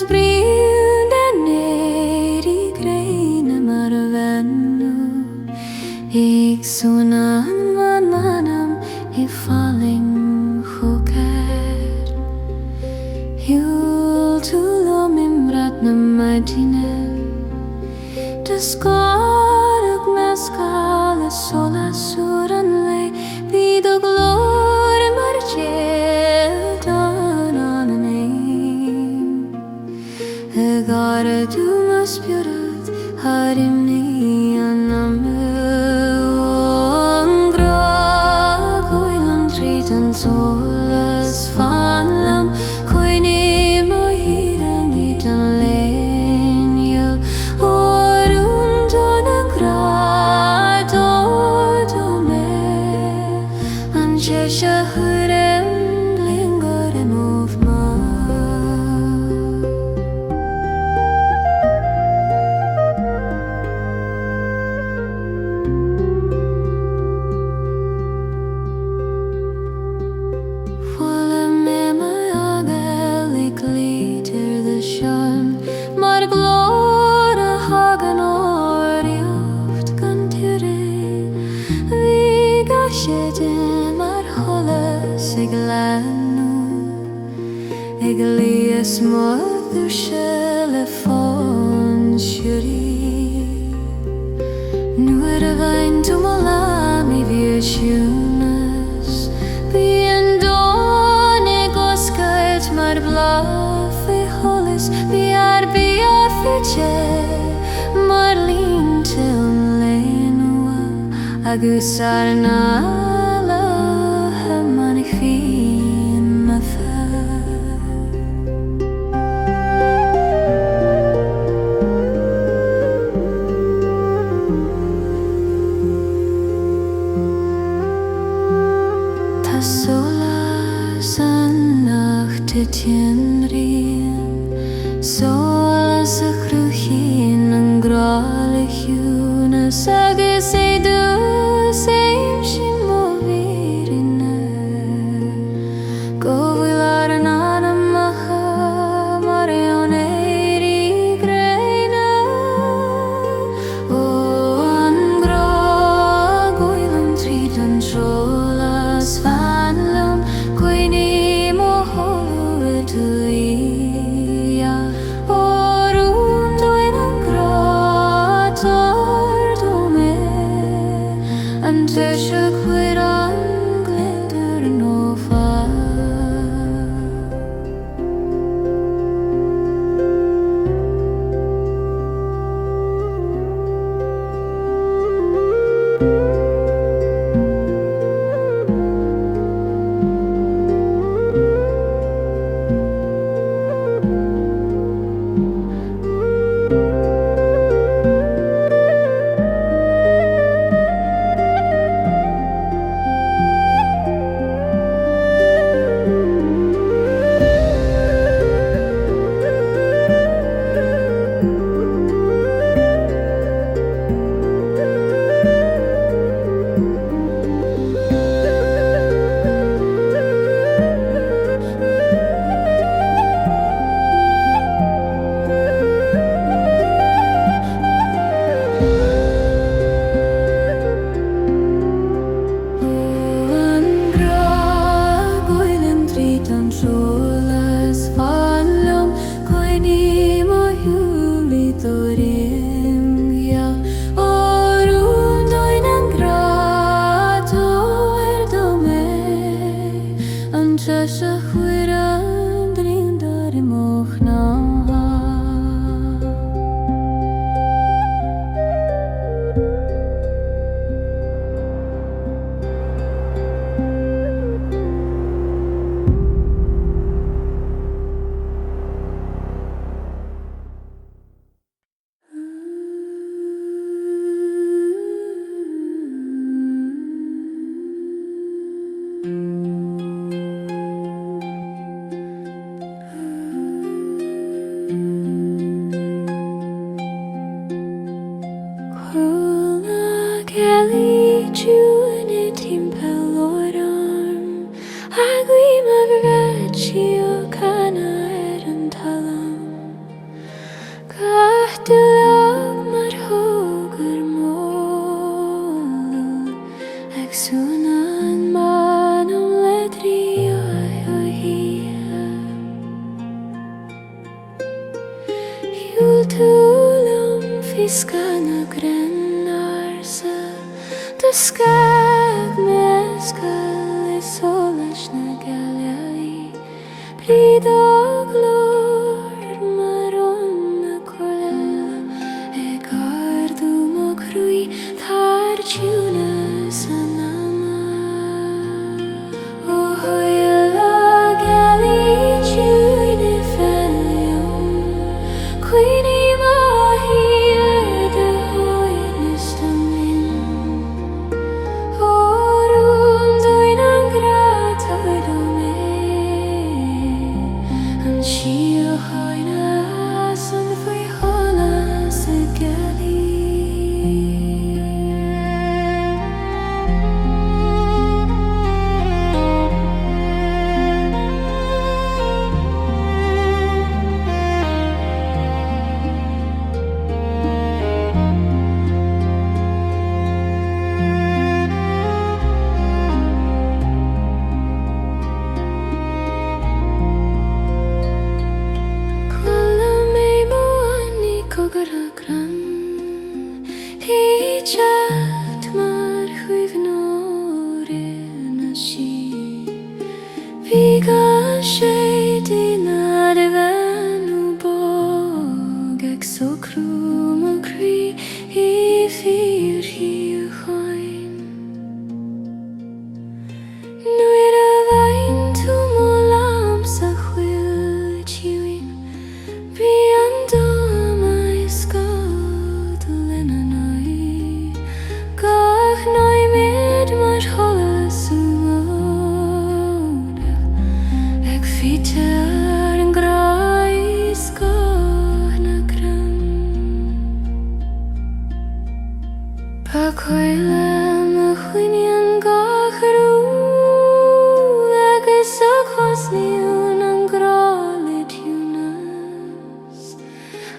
bruden ner I greina marvennu Ik sunan manam I falling hukar Jul tulom imrat na madine Deskaruk meskala sola suran le Pido glore marche dananane Egara du mas purut harimni aname Ongra koilan tritan solas fanlam Koini mohiran itan lenyal Orun donagra dodome Anje shahurem lingorem of ma Eglias mother telefon shuri Nu vain tumolami virtunes Biendone goskait mar blaffe hollis Biar fiche marlin til lenua Agus arnala manifin mafa Tenrien Solas a cruchin an grale hjuna Sage se du seim shimovirine Govilar an anamaha Marion Éire greina O an gra goilan tritan trolas fanlam Koini mohol Tuia orum doinam gratar dome Ante shakviran glindur nova Síocháin an talam scanna grenarsa the skag mescal is solish na galei Bríd glór maron na codladh e gardu mo cruí thar tiúna san ama O hoileag galí tiúna felion Queenie ma here the hoinis the min Orum duin an gratad o me An síocháin as an fwy holas y galí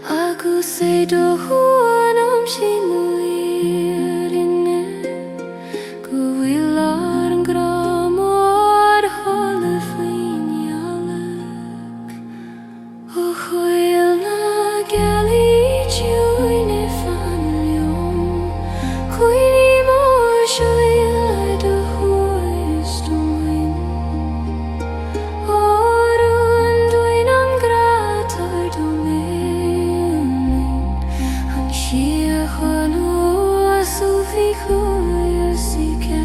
agus do chuan am sin muirine go bhfuil an gramór thola faoin ealach ó chuil na gealaí tiúine fanliom Queenie mór seoil do chuais doin Orún duin an gratad do me síocháin as ó bhí chuas I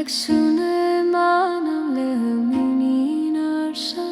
Ag súna man am le muín ar sa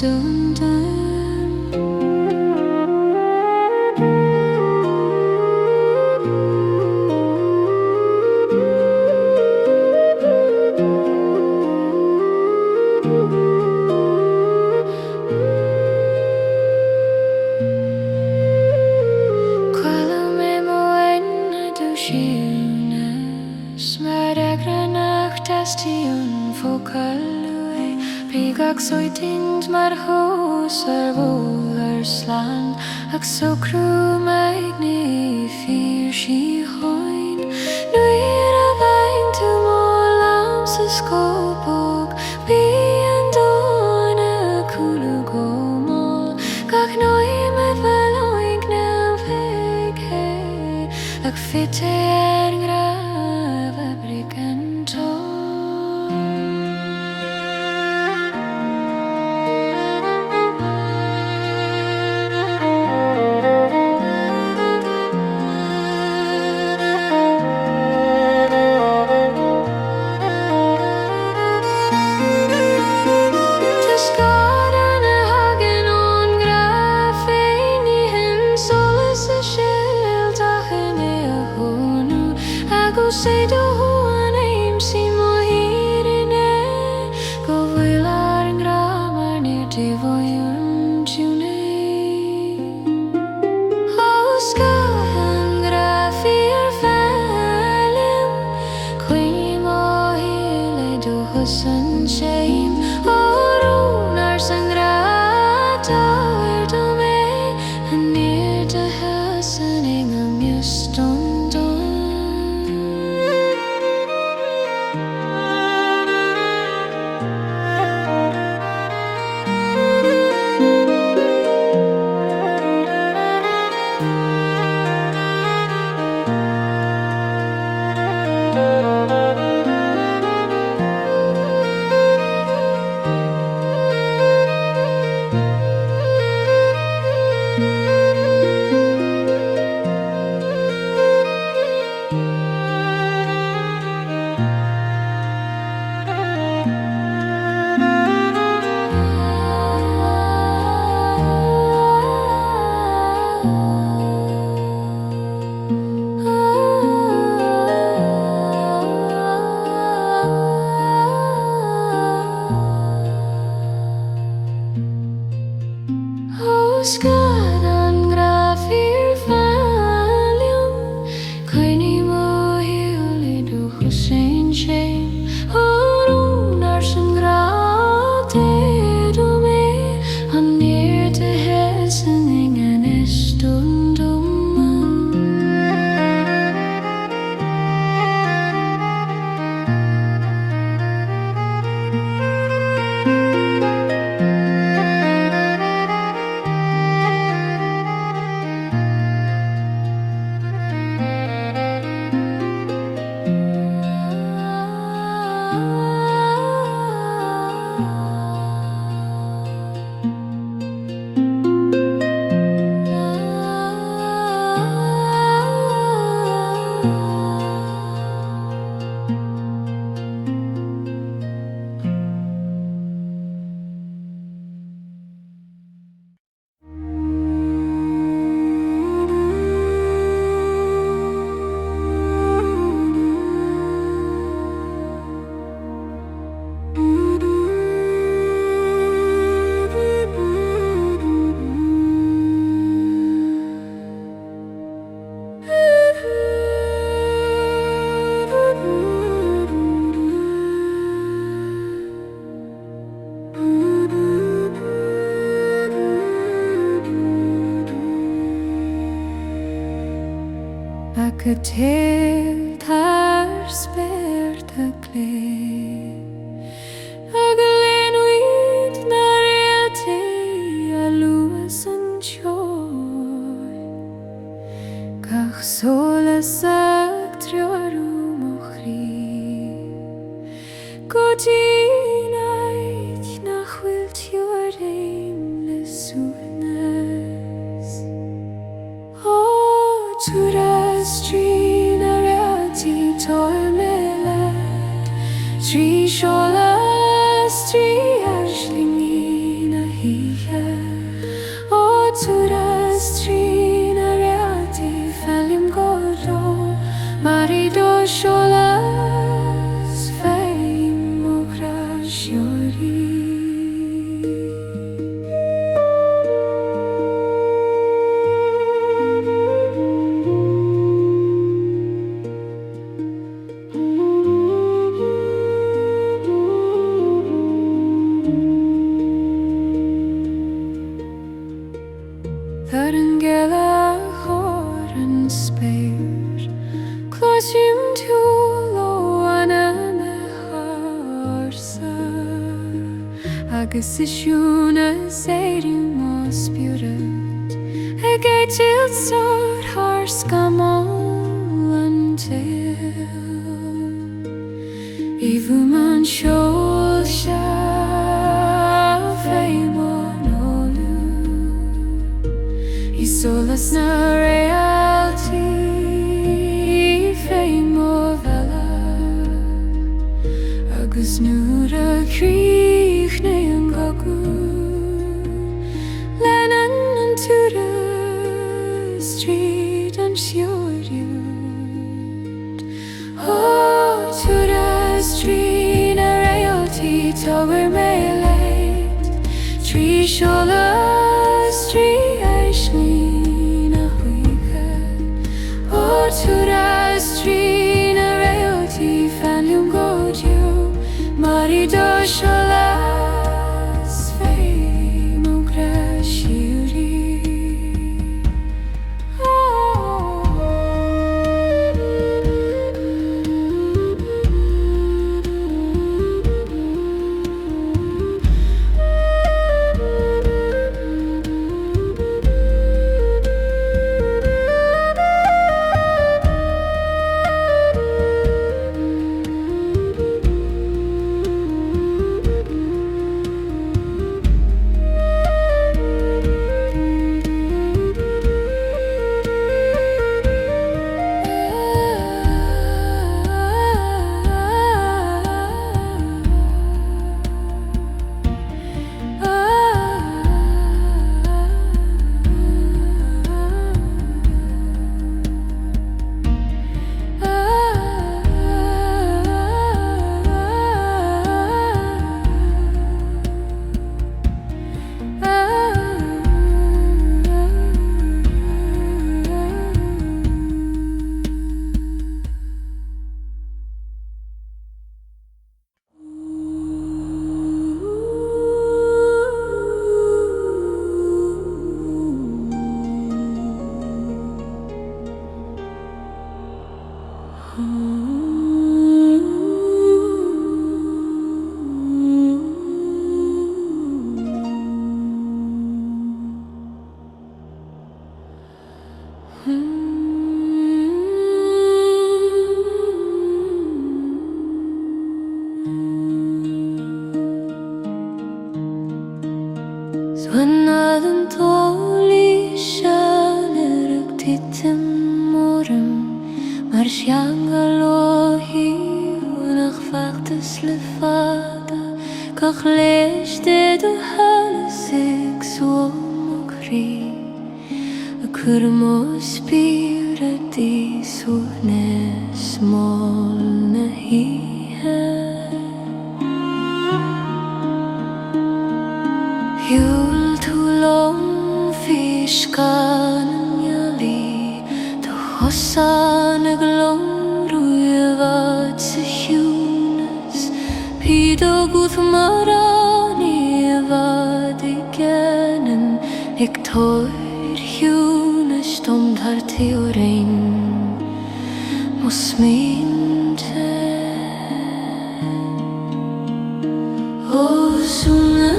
stunden. Ag soitind mar hús bhólar slán ag so crú meid ní fír síocháin nuair a bhain tú mó lam sa scópóg bí an dóna cúlú gomol gach nóimid bheith oig na bheicé ag fite ar ngraf a bricantó. Say do an aim si mo hirine go bhfuilar an gramar near te voyun tune Osca an grafir falim Queen mo hile do husan shame Orunar sangrata do me and near to hasaning a muston. Ac y tel tar spertacle Ac y lenwyd na'r eate a lwas yn sioe Gach solas ag triorw mochri Godinaid na chwiltio'r aimless sŵnes O tura Strí na ráti toilmelad Trí seolas trí airslingí na hí Ar an Gaelic chóir an spéir Clóisiúm tú lóana me hása Agus isiúna éirí más spiúrat Ag éitilt sór thar scamol an tail Ivu man seol se Solas na reality féim ó bhela agus nuair a chríoch na an gagu leanan an túra street an siúriúd ó túra street na reality táir mé leit trí seolas trí eisní Tura strina reality fanlium goju marido sholas fei mo grashiri Swannadan tóli shanirug titim morum Mar sjangal o hiúnach fachtas le fada Gach leis de du halasig suom og rí A curmo spíra di súnes mol na híhe Hjúl tú lom fiskan njali Tá hosan ag lom rúivad sa hjúnas Píd og úth marani avad I genan Ig tóir hjúnas dom tar tí og rein Mos mín te O súna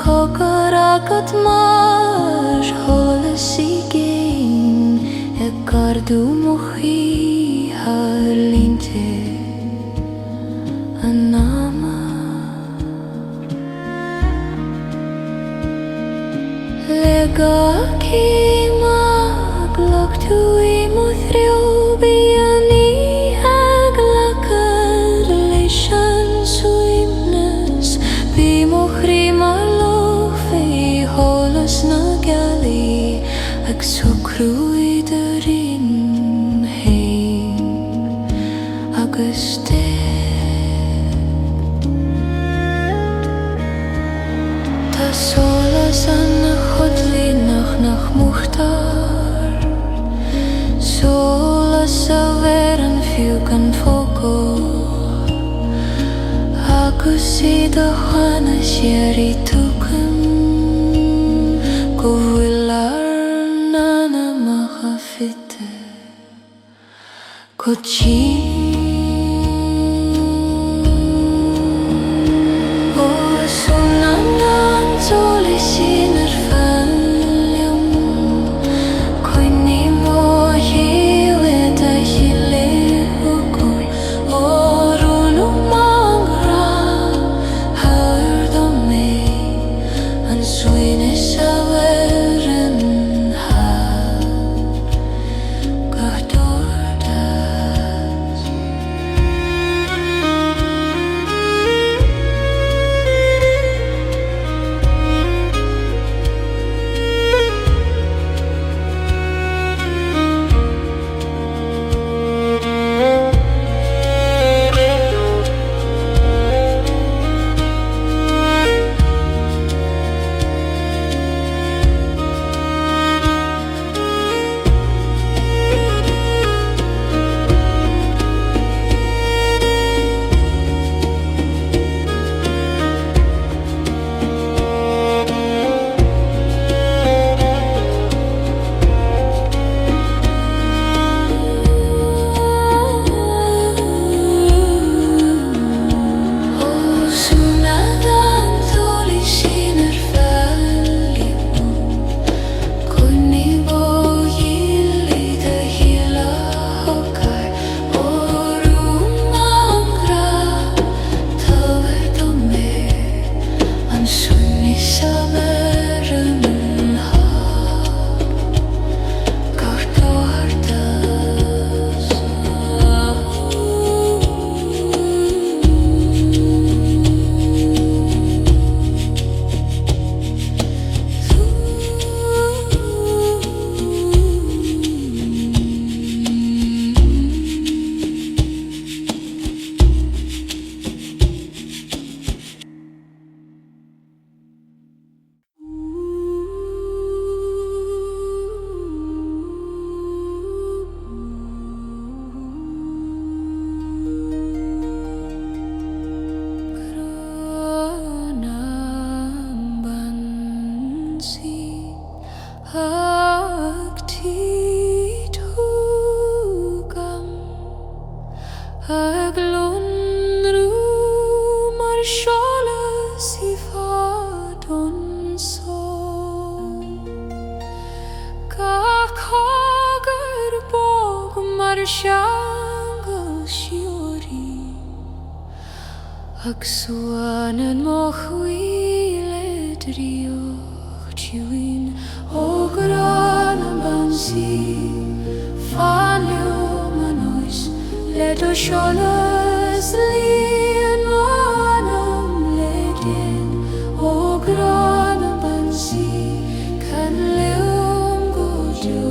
cogur agat mar holas I gain gardú mochi harlinte anama lega kima glok tu I Ethereal biani relaxation sweetness be mochri marloch fe holas na Gaelic ag so cruiderin hein agus ta solas an codladh nach muchtar solas a veran fiúgan fogo agus iad a chana sér I tucan go bhfuil nana macha fitte go ó sunan an tóla sin fanliom coinní mó hiad a hile ugóil ó rúnú mangra hardom mé an suine sa veran Aksuanen mochwile drioch tiwin o grana bansi fanio manois ledo sholas lien manam ledien o grana bansi kan leum gojo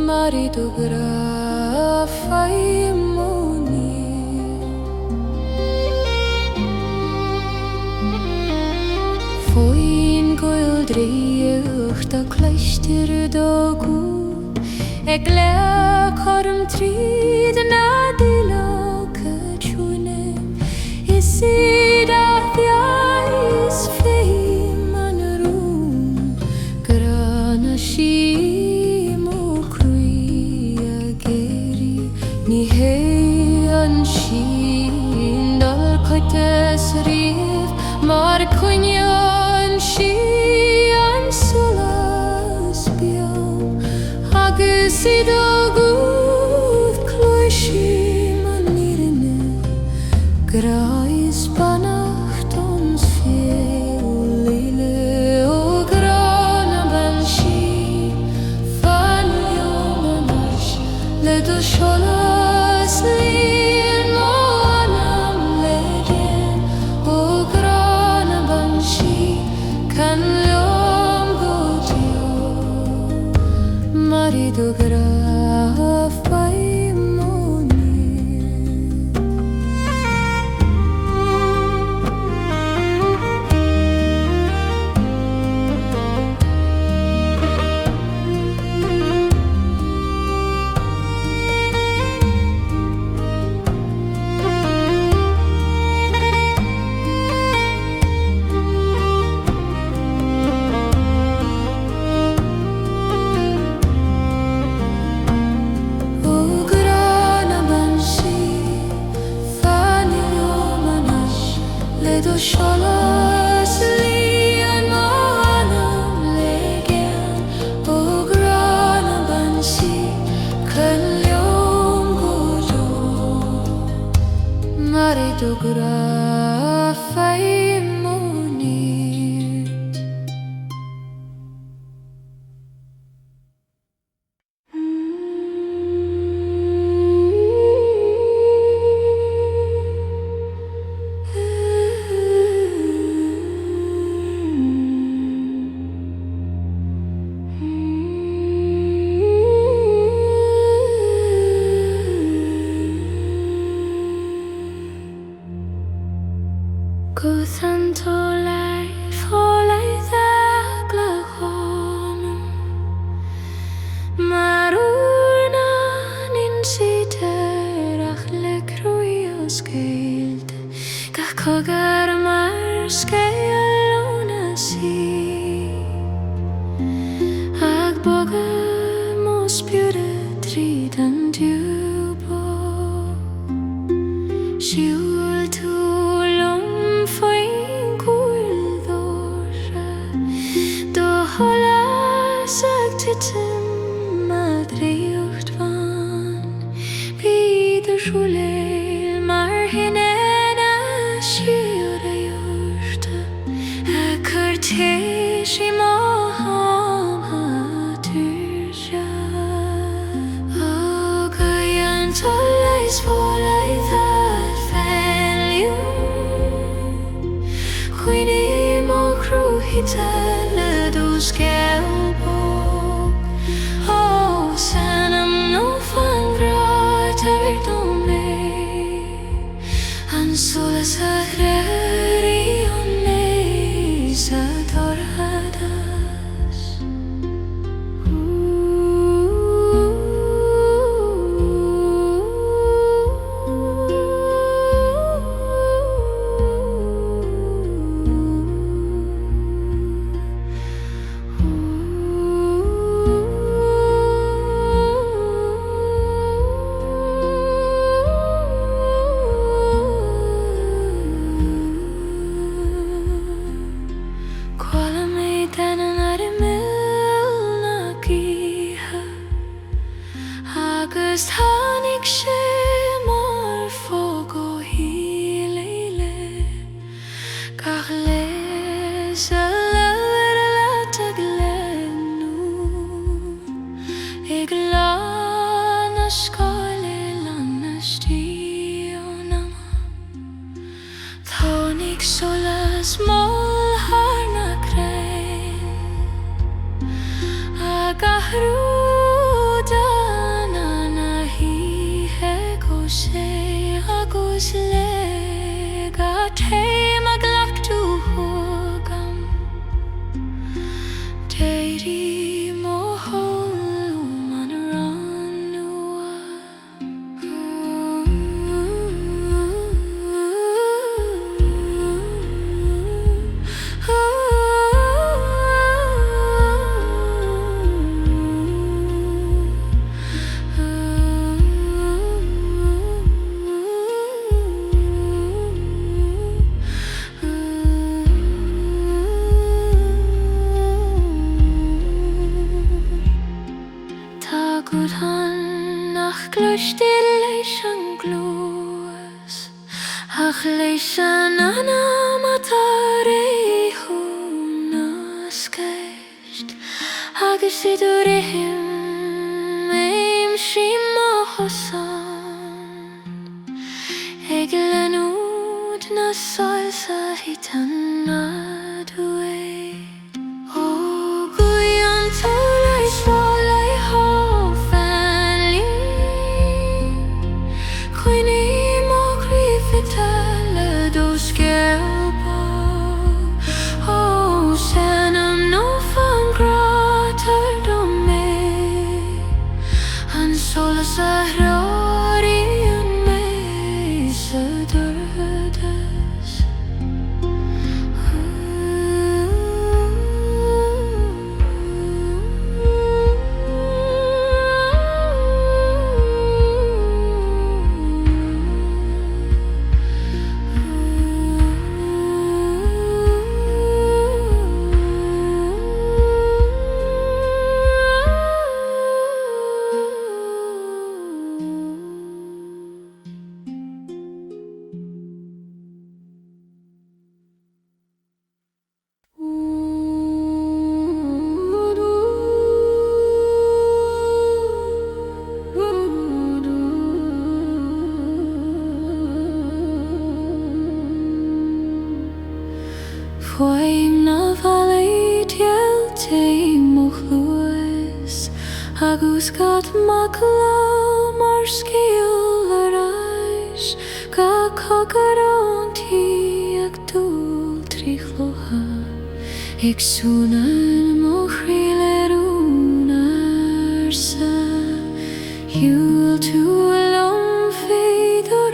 marido grafai Dríocht a cleistir dogu ag le chorm tríd na dila cachúne is iad a fiais féim an rún grana sí mo crí a géri ní hé an sin dal coites riamh mar cuine do grafaj agus idurihim aim shima hosan eglenut na salsa hitana duit o guyan tolai solai ho na bhalaí dialte mo chluas agus gad macla mar scéal ar ais ga cogarantí ag dúil trí chlótha ag súnan mo chríleún ar sa hiúil tú alum féidir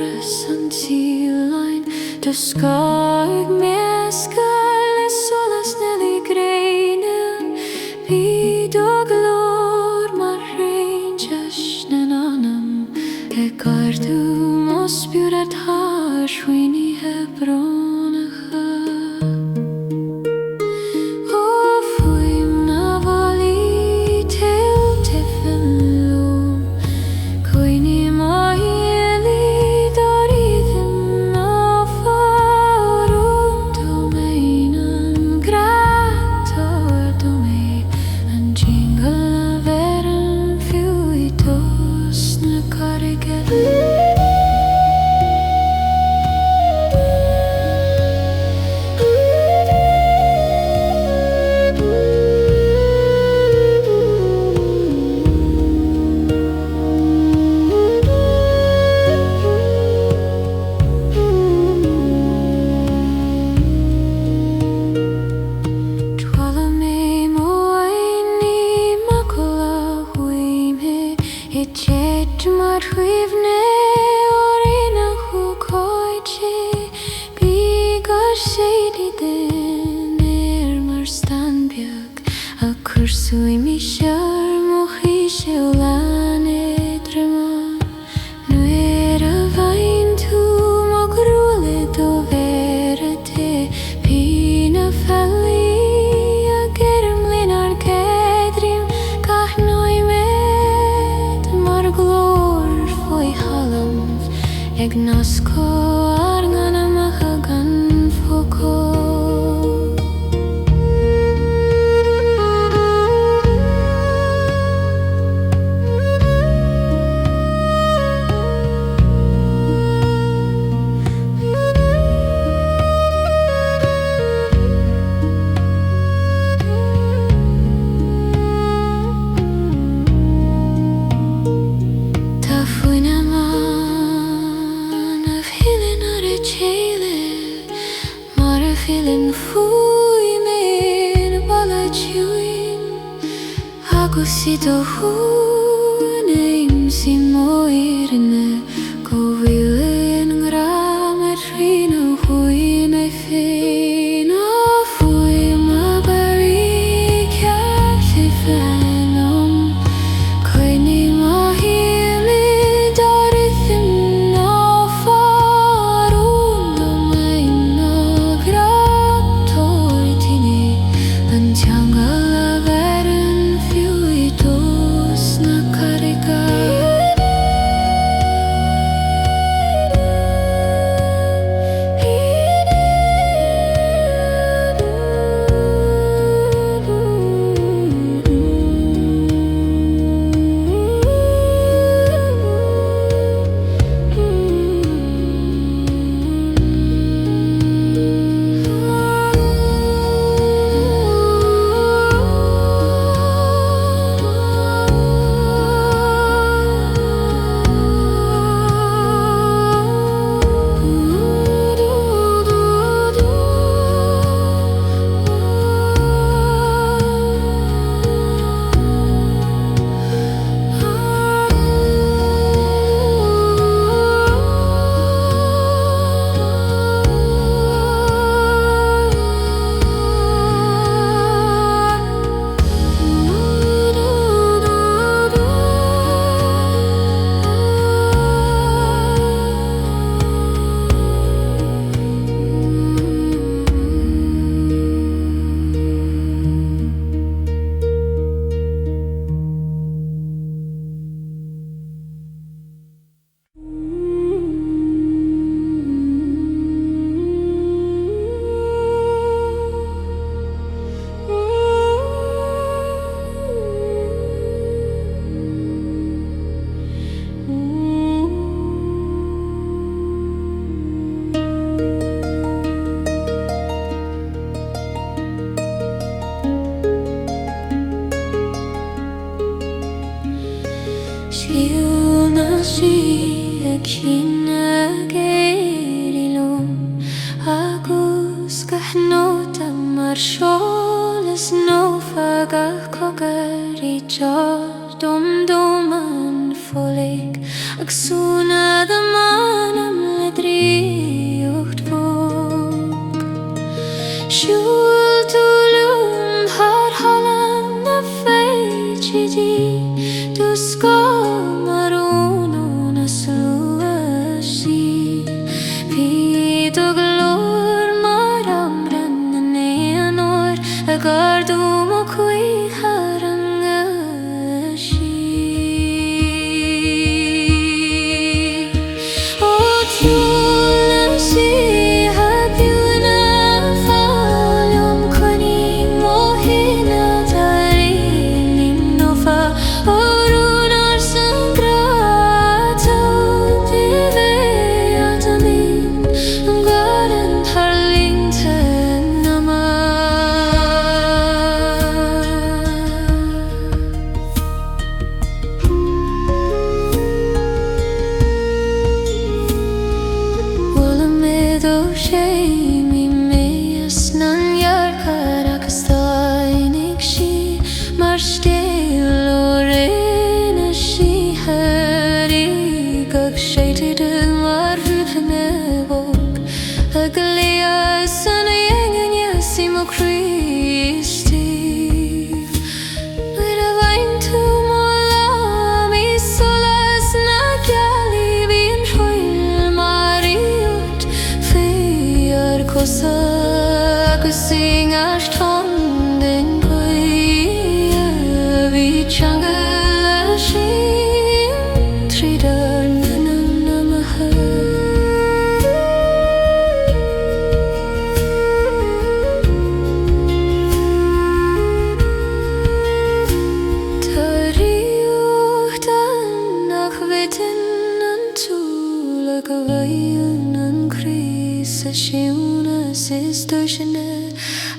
an tílainn do scarg mescal is solas nelly greinen bíd og glór mar reinjas nen anam e gardú mos bjúra tar swini hebronacha o fuim na vali til tifenlum coini mai eli daridin na farum domeinan grator dome an jingle veren fiuitos na carigel Cursui mi siar mochi siwlan edryma Nu vain tu mo grúle do verite Pina felli a germ linar gedrim Gach noi med mar glór foi halam Eg nasko argana machagan foko Si do huneim si moirne go vilen gram et rino hui me fina fui ma bari cafe fanom coini ma hili dorithim na farum do mein na grator tini antjangala veren fiuitos na carriga Kina gerilum agus gahnota mar sholas no fagach cogari jar dom folig agsuna the manam ledriocht vog shul tulum har halam na feichidi du ska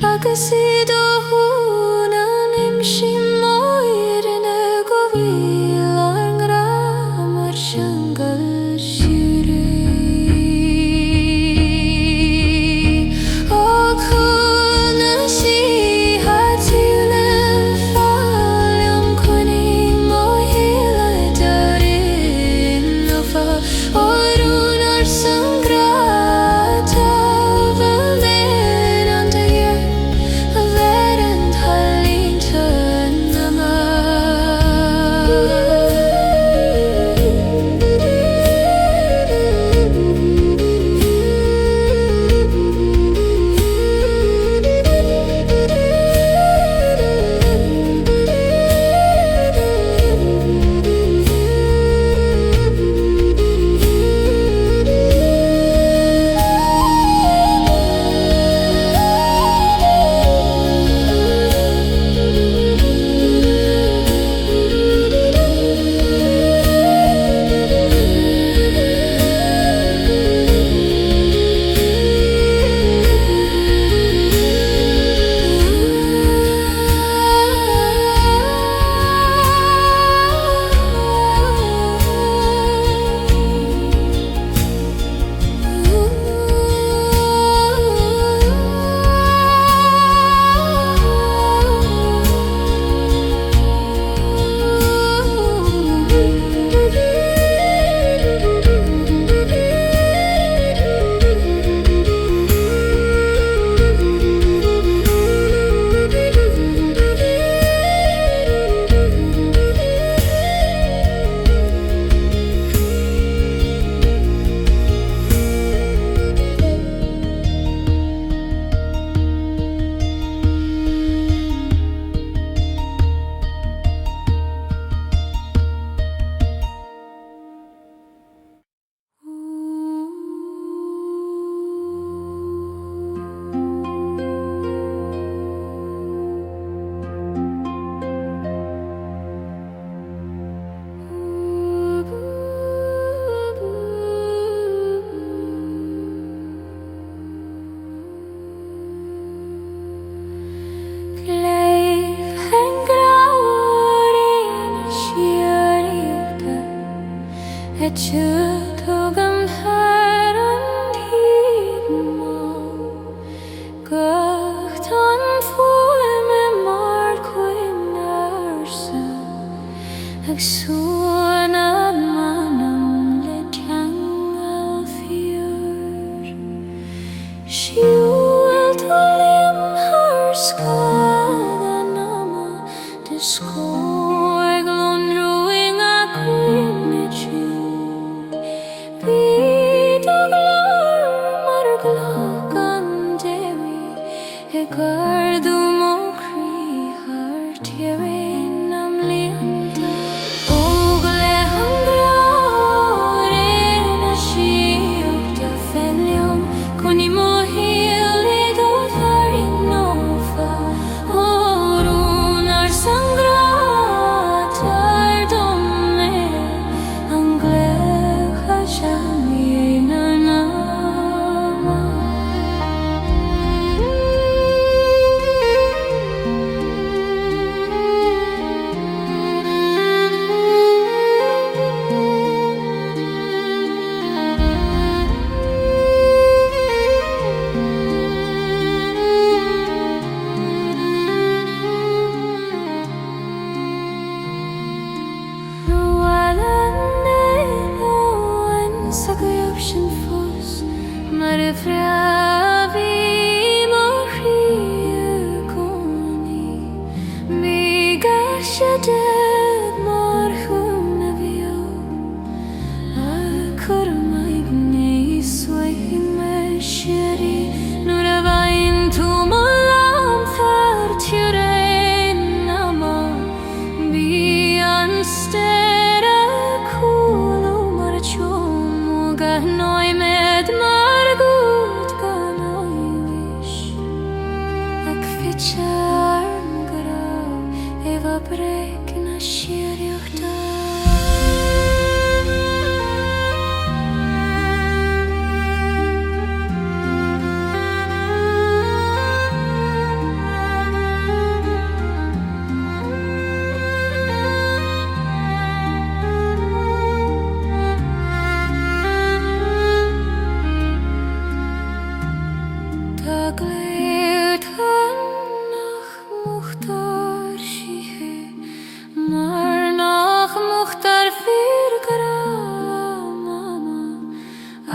agus do húna nimshi moirine govil angra mar shangal shiri o khuna shi hatile falyam kuni mohila darin nofa orunar sangra turn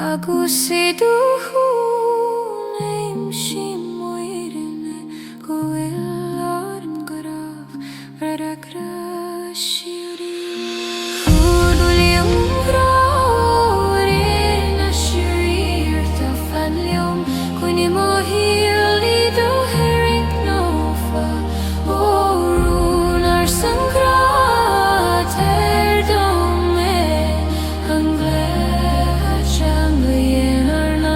agus I duchu neim sí moirine go bhfuil an graf ar a grasiúrí Chúdúlium bhráir na siúrír tá fanlium chuine mo híalí do herring nófa órún ar san grát dom an gléad seanga dhéanaar na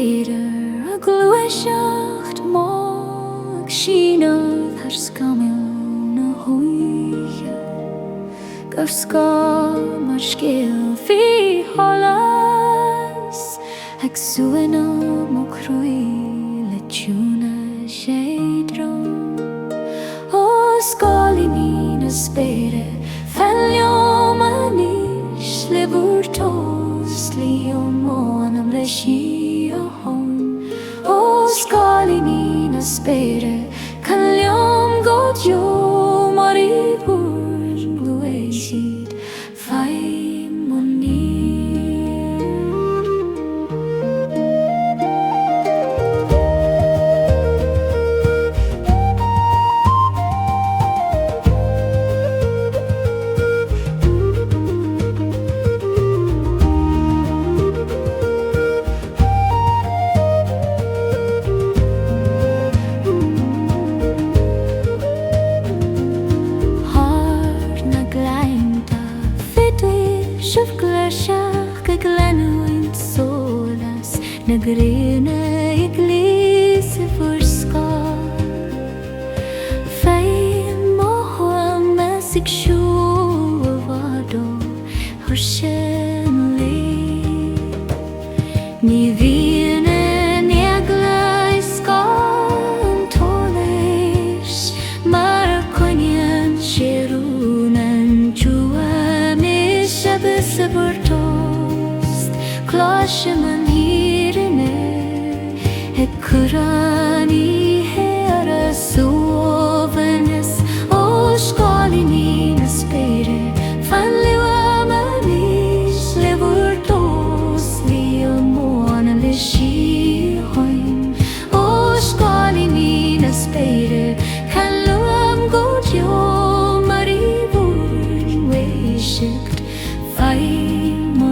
spéidir a gluaiseacht má ag síneadh thar scamil na huaithe gur scá mar scéal fí tholas ag suaine mo cruí le tiúna sé drom ó scálaí ní na spéire feilliom a níos le búr tós lí ó mánam le síocháin ó scálaí ní na spéire feilliom go deo mar I búr gluaisigh feidhm mo na gréine iglíosa fhuascá feidhm mo thuam meas ag siú a bhádó thar sin lí ní bhíonn an eagla scá an tóilís mar a coinneann séarún an trua mé sebe sa burtóst cláise man Curani hera sovenes o scálaí ní na spéire feilliom a níos le búr tós lí ó mánam le síocháin ó scálaí ní na spéire feilliom go deo mar I búr gluaisigh feidhm mo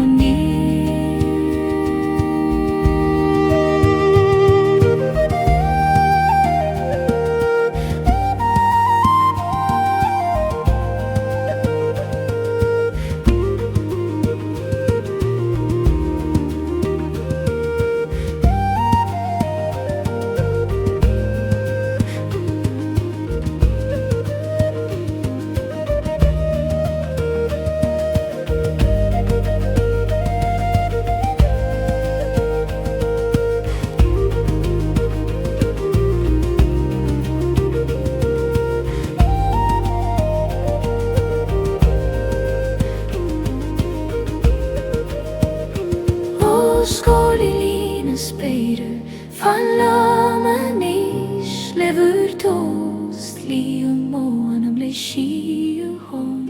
Scálaí ní na spéire feilliom a níos le búr tós lí ó mánam le síocháin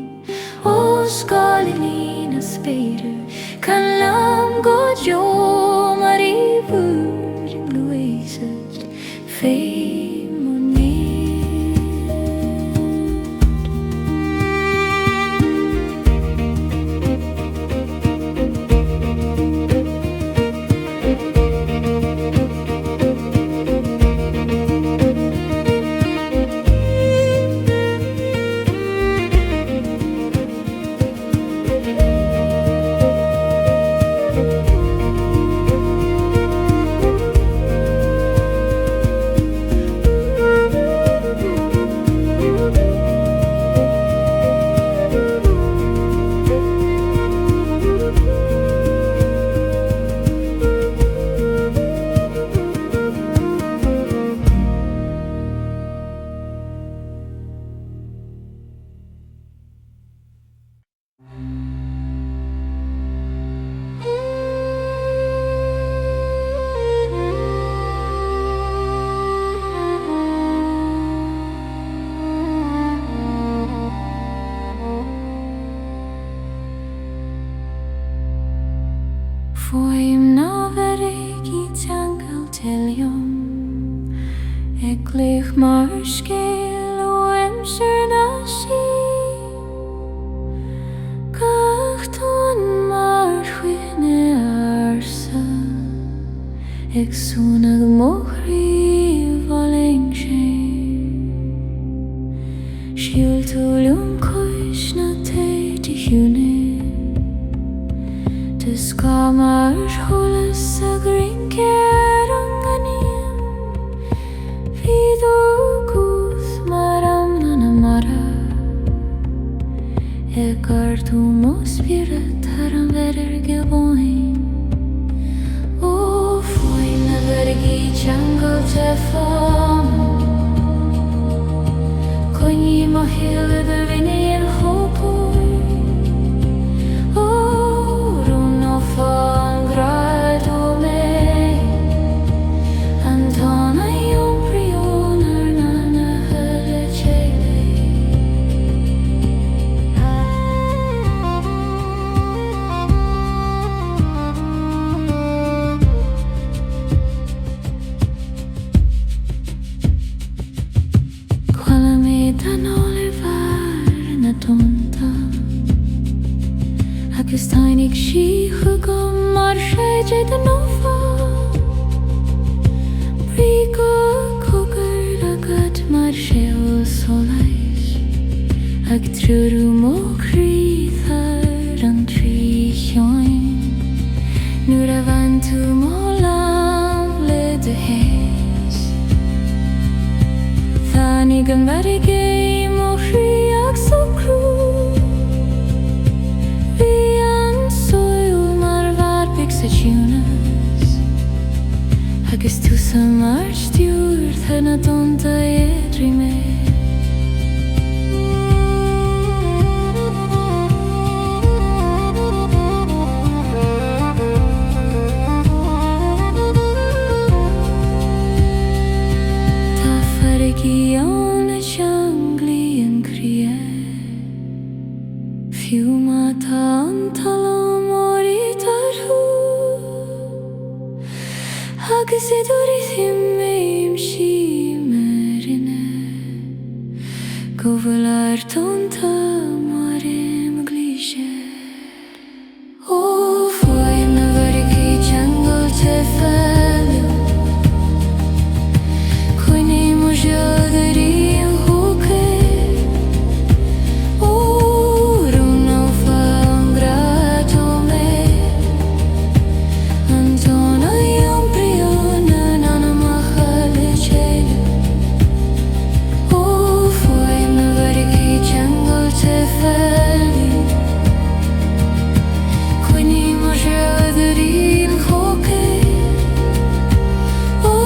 ó scálaí ní na spéire feilliom go deo mar I búr gluaisigh feidhm mo Foim na verig I teangail tilliom ag gluach mar scéal ó imseir na sí Gachtain mar chuine arsa ag súnag mo chríomh bhaling sé Siúil túlum cois na téide hiúne Tus cá mar tholas a grincear fam Cogni mo hele de vini in hopoi Runo fan grado me Antona iom prioner nana hele cele Quala me danole var na tonta Agus tainig si chugam mar séide den nova Brigo cogur agad mar séo solais Ag trúrú mo críthar an síocháin Nuair a bhain tú mo lam le de héas Tháinig an bharigé mo chrí ag so crú Agus tú sa mar stiúr thena donta Éire me Tá farigi an a seangli an crie Fiú má tá an talam orí tarhú Agus iduris himmeim si merine Gofular tonta marim glise O foi na variki jungle te felio Coine mo joderi en hoke O runo fa un grato me Antona iom priona nana mahale cele O foi na variki jungle te felio Coine mo joderi en hoke O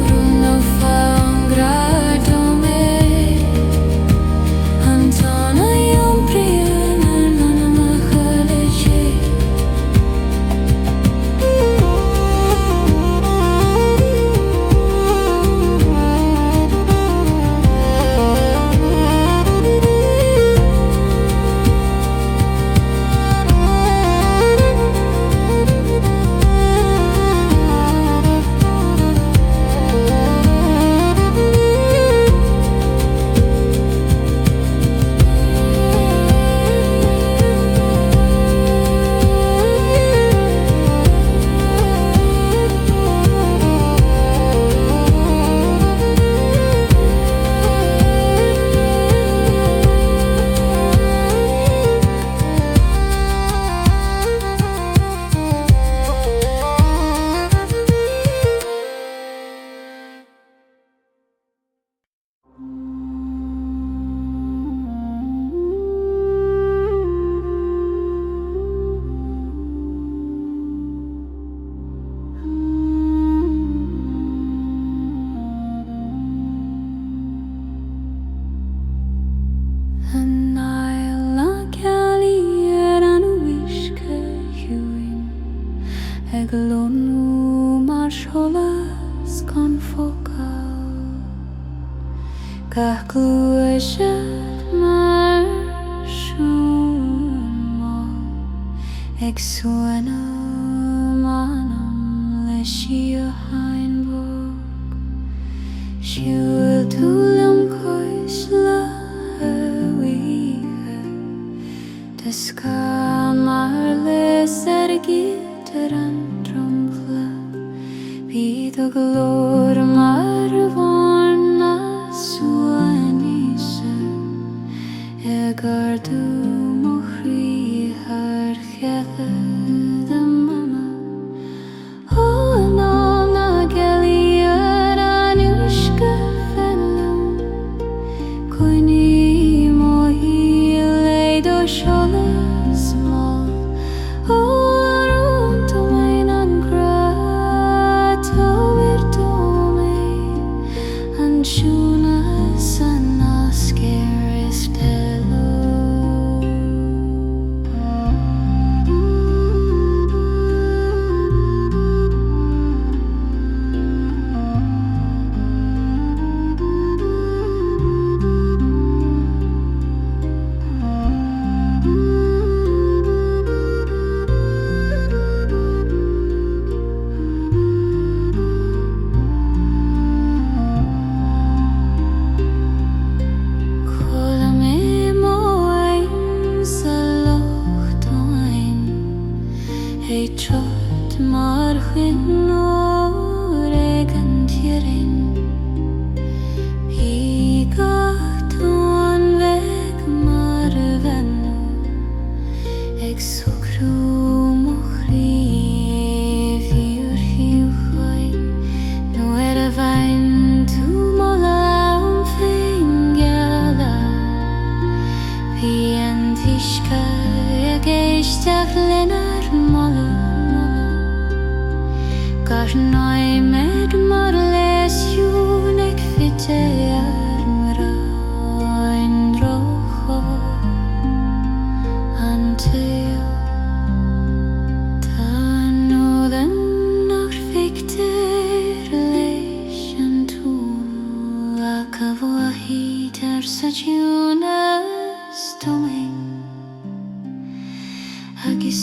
runo fa un grato me Antona iom priona nana mahale cele An aila ceali an uisce hiúin Ag lonú mar seolas gan focal Gach glúise mar siún má Ag suana manam le síocháin bog Siúil túlam cois le Ska mar les gitar an tromla Byd og glor mar varna suanise Egar du mo chrí har chedd mama O na geliar an uske fellum Coini mo hile do sholas mo O arum to mein an grato virtume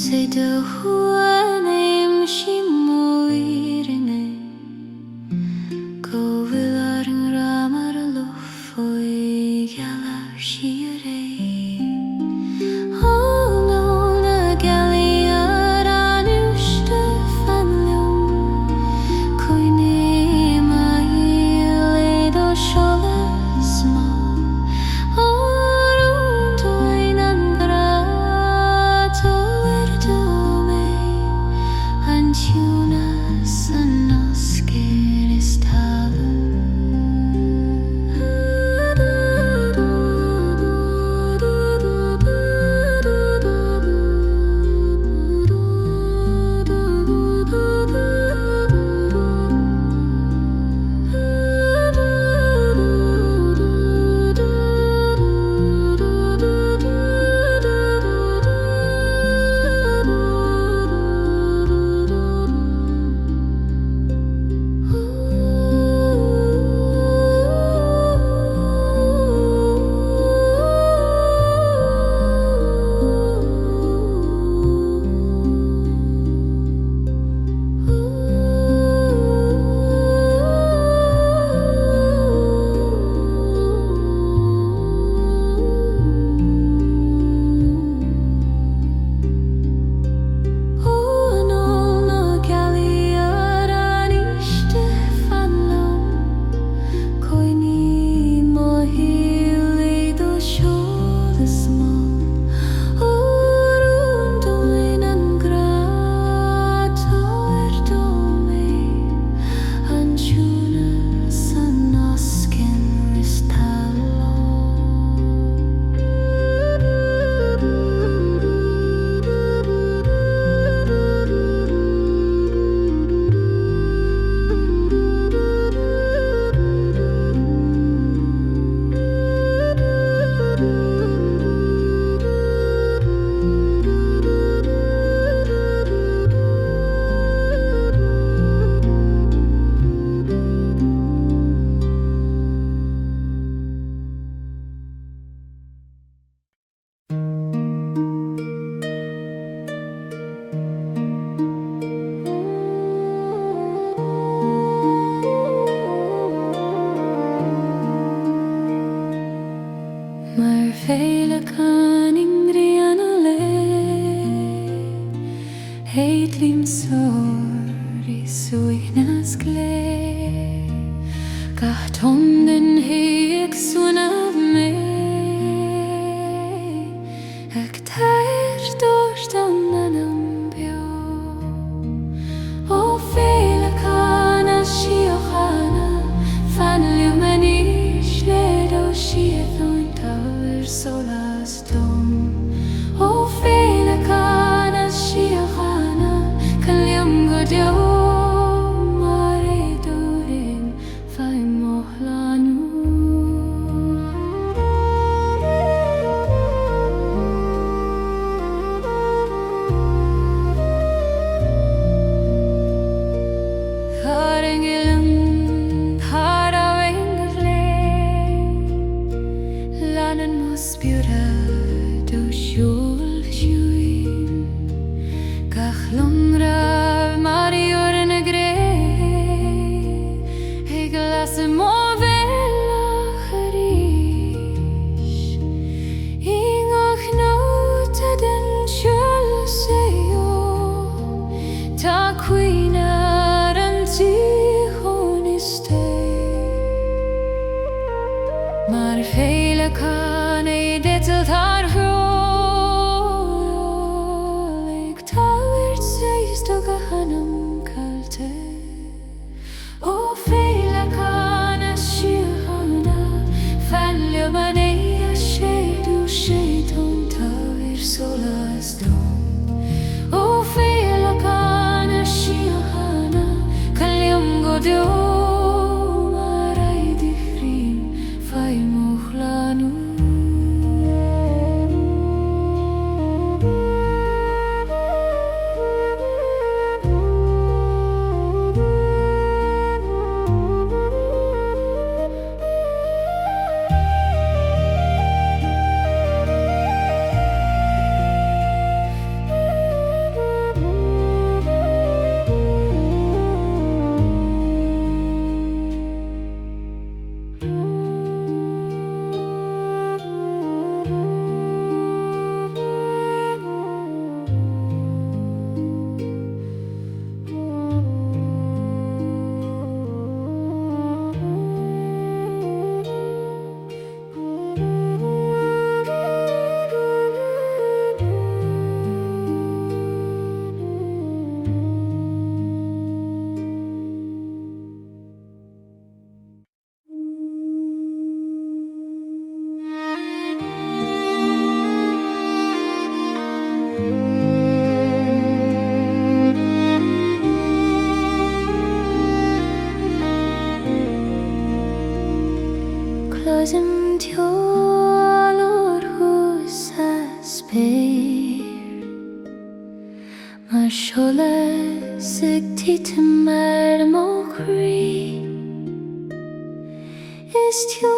Say the one name she moirine Go villaring ramar lofoi Galar shire Oh no na galia ranushte fanlum Koine mai do sholasma Vele kan le Heit lim sorry suignas gle Gacht honden heek sunav me Ek tair dorstan anam bio O vele kan síocháin Fan lumanish ledo síocháin solas dom O fele kana síocháin Kalyam godio mare durin Fai mohlanu Harengilam Spura do shul shuin Gach lungra marior na gre He glas mo vela kharish Ingach nota den shul seyo Ta quina ranti honiste Mar vele Til tar hrolig Tavert seist og hanam kalte O fele kana síocháin Fallja maneia sheidu sheiton Tavert solas dom O fele kana síocháin Kalyam godio marai dichrin Fai mohlanu Closing to Lord who's a spear. Mar shola sig to mar mockery. Is to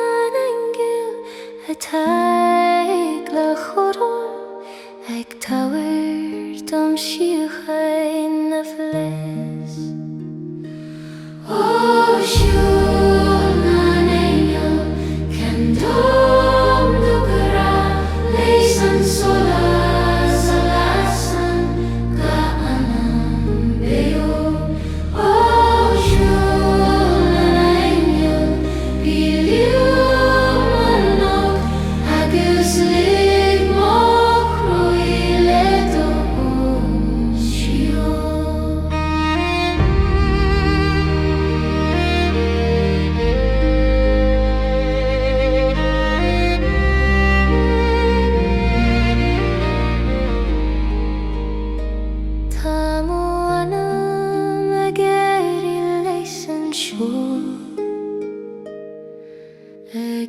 an angel a tag la choron. Ag tower dom síocháin na fles. Oh, sure, an angel can dom dugara leisan solas alasan ka anambeo. Oh, sure, an angel biliu manok agus lig mokro ileto sio.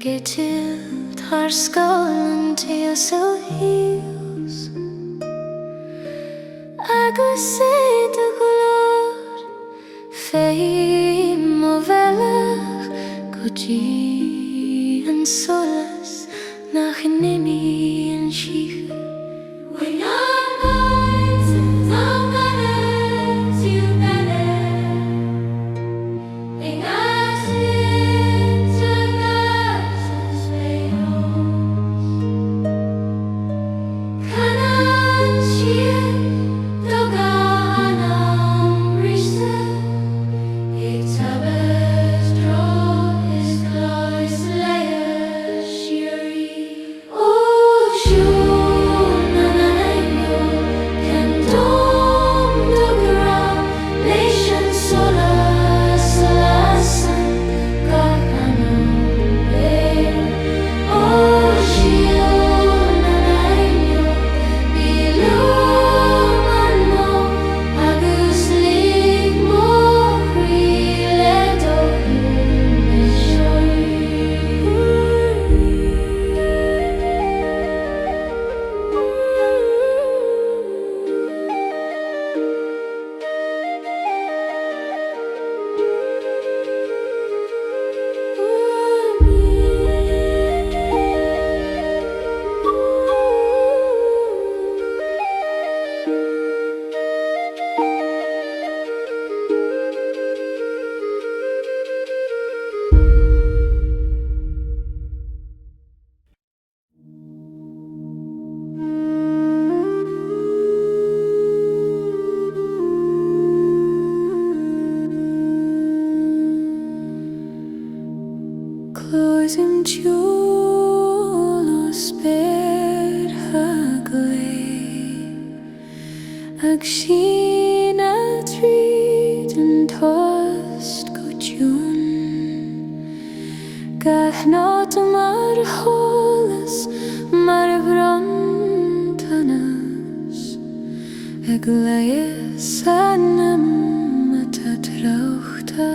Get till tar skallen till so heels. Agus say the glor fame of velach goji and solas nach nimi and she. When our minds and tongues you better. Closing jewel spare hagly. Ag sin a treat and toast go june. Gach not mar holas mar brontanas. Ag leie sanam at a trauchta.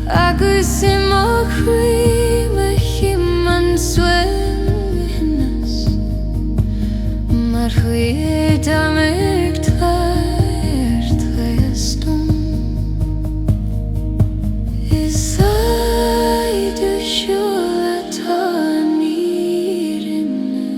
Agus imachri mechim an swelhinnas mar chwi damig tlair tlaistum is I do shula ta nirinne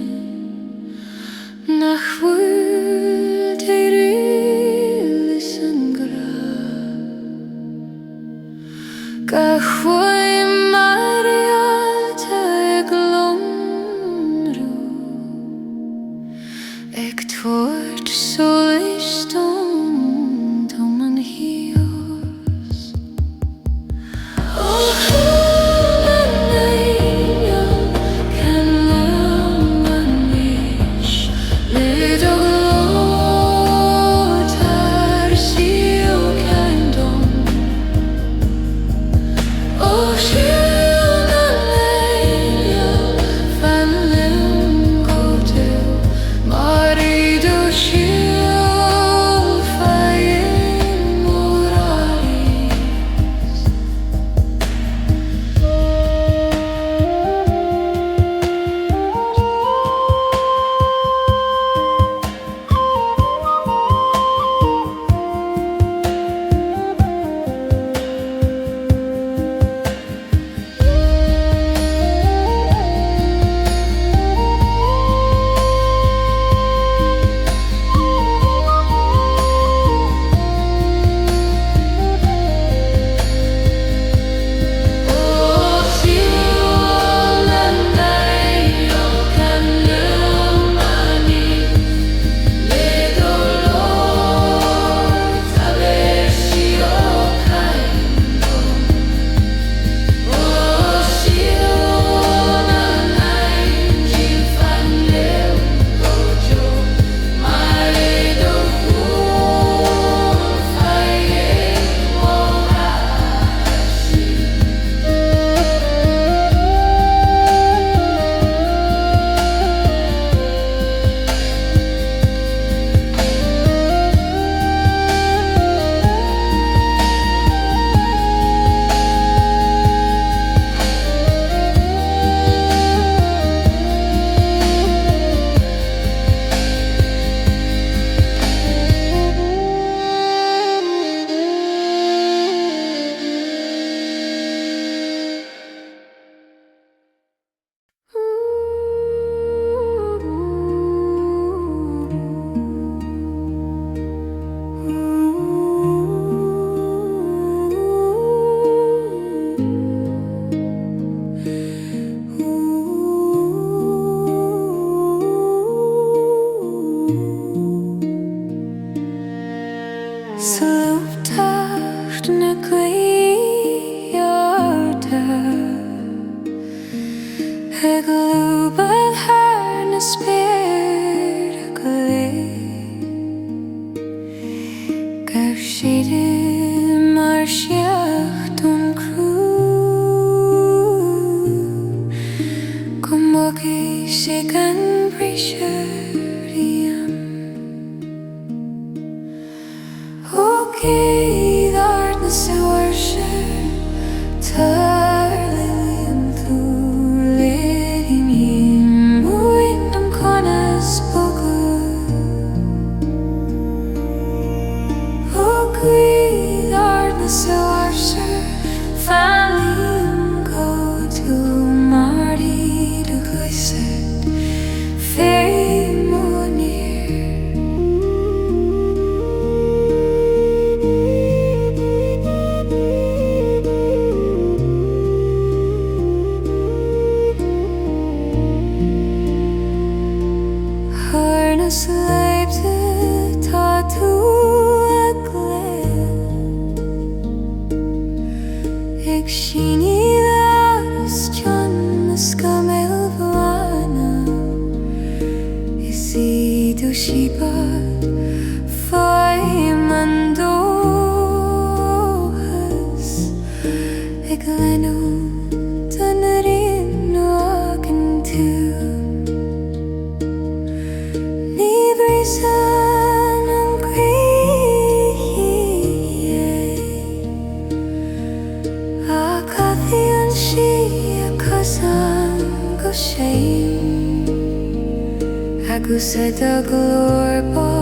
glúbal haar na spéir go lé gur siad mar seachtún crú go mbeadh sé gan bríseoiríam ó céad na saoirse tar liliam tú léirín muin am conas bogu ó céad na saoirse fanlíam go tú martí do ghuisid féri múnír Harnas leibte tá tú ag léamh ag síní leras ceann na scaméil bhlána is iad ó síobad fáim an dóchas ag lenú don rian ágan tú ní bhríosan an gcrích a cadhíonn sí a casan go séim agus a do glórbá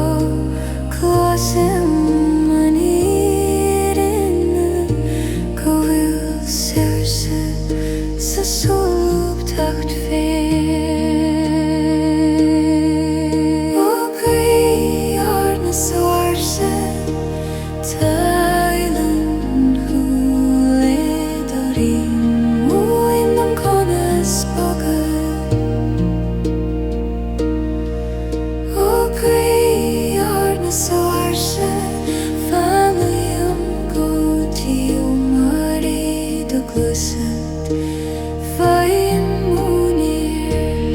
closim an éireanna go bhfuil saoirse sa súb tacht féin ó céad na saoirse taileann thuúladoirín muin am conas bogad ó céad na saoirse fanlíam go tíú martí do ghuisid féin múnír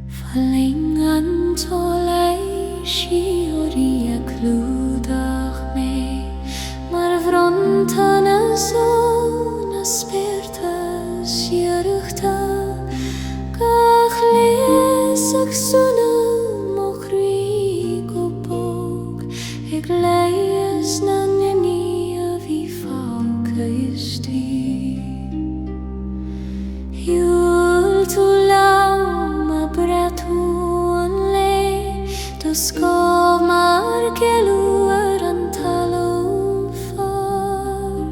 Falling an tólei síorí a clúdach mé mar bhronta na zón a spirta siarachta gach léasach sunna mo chrí go bóg ag léas na nini a bhí fáca istí Hiúil tú lám a bretú an lé do scób mar gealú ar an talún far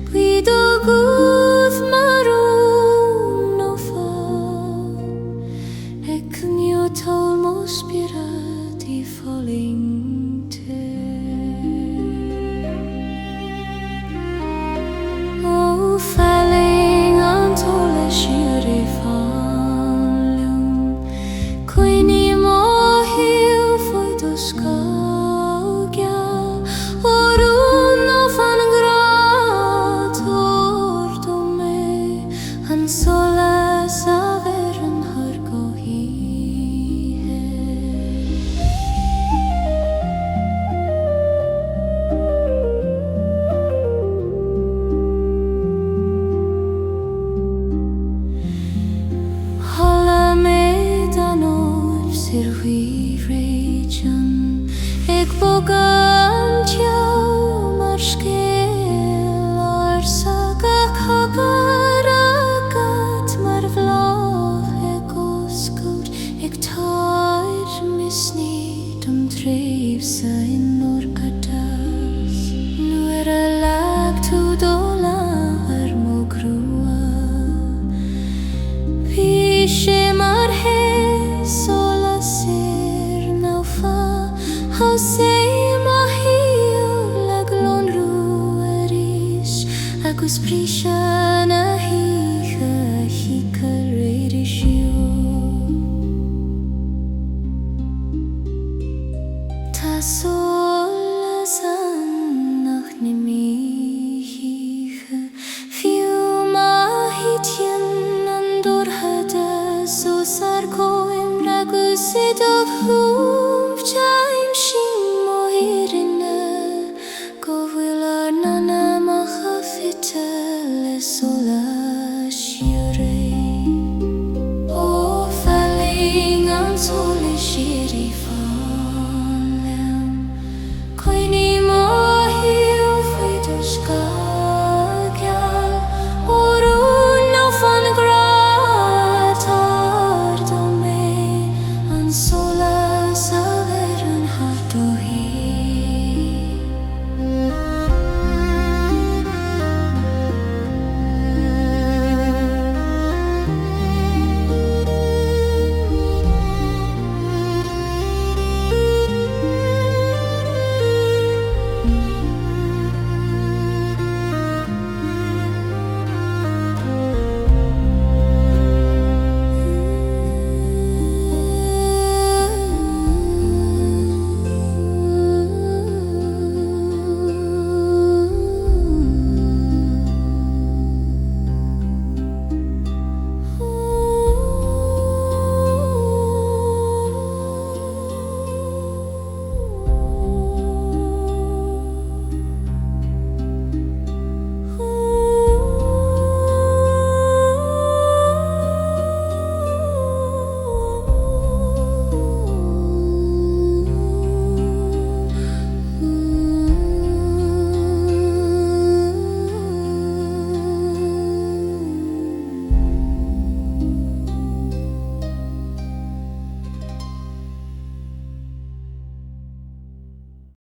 Buid ó gúd marún ó far ag cniú tól mó spirat í falling Oh, falling on tall siúrí fanlum Coinní má hiú foi do scógia Orún ó fan grát ordo mé An solas a ver an hargo híhe tir hui vrejan ik bogan tiaw mar skil ar saga kagaragat mar vlav ekoskot ik tar misni dum trevsa in orkatas nu a lag tu dola ar mogrua pishe mar he sola ser naufa how say mahio laglon ruarish agus prishana hika redishio ta sola zanach nimihicha fiu mahitien andor hada so sarko emragus edov huf chaim shim mohirina govilar nana machafita le sola shiore o falling on sole shiri